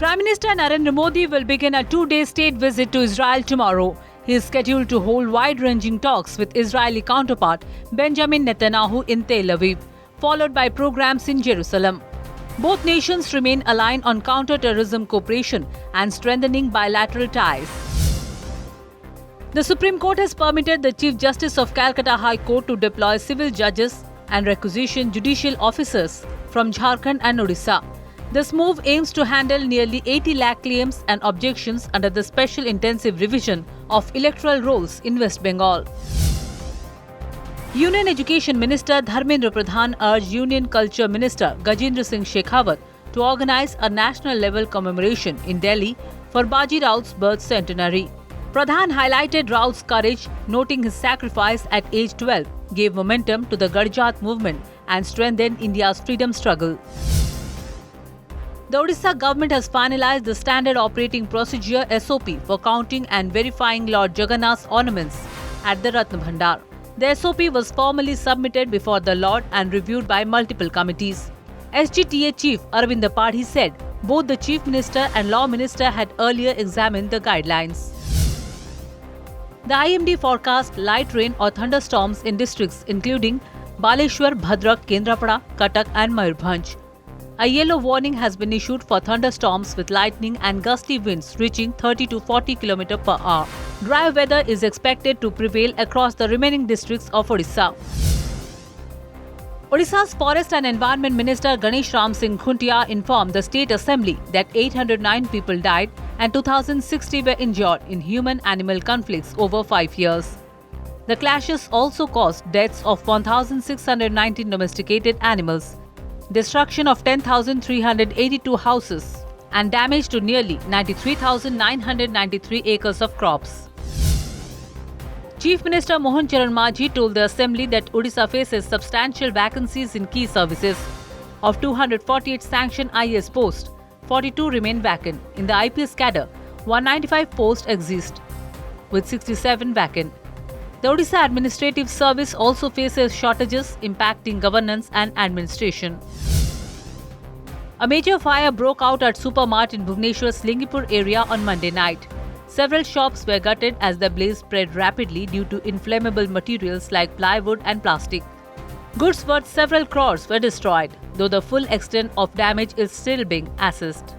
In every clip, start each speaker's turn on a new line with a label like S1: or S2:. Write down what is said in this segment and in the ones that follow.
S1: Prime Minister Narendra Modi will begin a 2-day state visit to Israel tomorrow. He is scheduled to hold wide-ranging talks with Israeli counterpart Benjamin Netanyahu in Tel Aviv, followed by programs in Jerusalem. Both nations remain aligned on counter-terrorism cooperation and strengthening bilateral ties. The Supreme Court has permitted the Chief Justice of Calcutta High Court to deploy civil judges and requisition judicial officers from Jharkhand and Odisha. This move aims to handle nearly 80 lakh claims and objections under the Special Intensive Revision of Electoral Rolls in West Bengal. Union Education Minister Dharmendra Pradhan urged Union Culture Minister Gajendra Singh Shekhawat to organize a national-level commemoration in Delhi for Baji Raut's birth centenary. Pradhan highlighted Raut's courage, noting his sacrifice at age 12 gave momentum to the Garjat movement and strengthened India's freedom struggle. The Odisha government has finalized the Standard Operating Procedure (SOP) for counting and verifying Lord Jagannath's ornaments at the Ratna Bhandar. The SOP was formally submitted before the Lord and reviewed by multiple committees. SGTA Chief Arvind Padhi said both the Chief Minister and Law Minister had earlier examined the guidelines. The IMD forecast light rain or thunderstorms in districts including Baleshwar, Bhadrak, Kendrapada, Cuttack and Mayurbhanj. A yellow warning has been issued for thunderstorms with lightning and gusty winds reaching 30 to 40 km per hour. Dry weather is expected to prevail across the remaining districts of Odisha. Odisha's Forest and Environment Minister Ganesh Ram Singh Khuntia informed the State Assembly that 809 people died and 2,060 were injured in human-animal conflicts over 5 years. The clashes also caused deaths of 1,619 domesticated animals, destruction of 10,382 houses, and damage to nearly 93,993 acres of crops. Chief Minister Mohan Charan Majhi told the Assembly that Odisha faces substantial vacancies in key services. Of 248 sanctioned IAS posts, 42 remain vacant. In the IPS cadre, 195 posts exist, with 67 vacant. The Odisha Administrative Service also faces shortages impacting governance and administration. A major fire broke out at Supermart in Bhubaneswar's Lingipur area on Monday night. Several shops were gutted as the blaze spread rapidly due to inflammable materials like plywood and plastic. Goods worth several crores were destroyed, though the full extent of damage is still being assessed.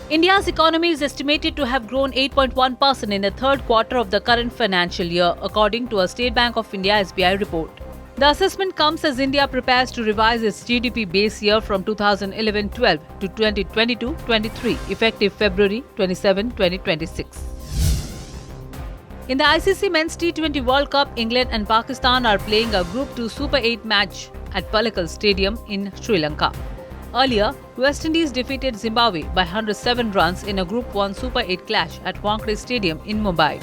S1: India's economy is estimated to have grown 8.1% in the third quarter of the current financial year, according to a State Bank of India SBI report. The assessment comes as India prepares to revise its GDP base year from 2011-12 to 2022-23, effective February 27, 2026. In the ICC Men's T20 World Cup, England and Pakistan are playing a Group 2 Super 8 match at Palakkal Stadium in Sri Lanka. Earlier, West Indies defeated Zimbabwe by 107 runs in a Group 1 Super 8 clash at Wankhede Stadium in Mumbai.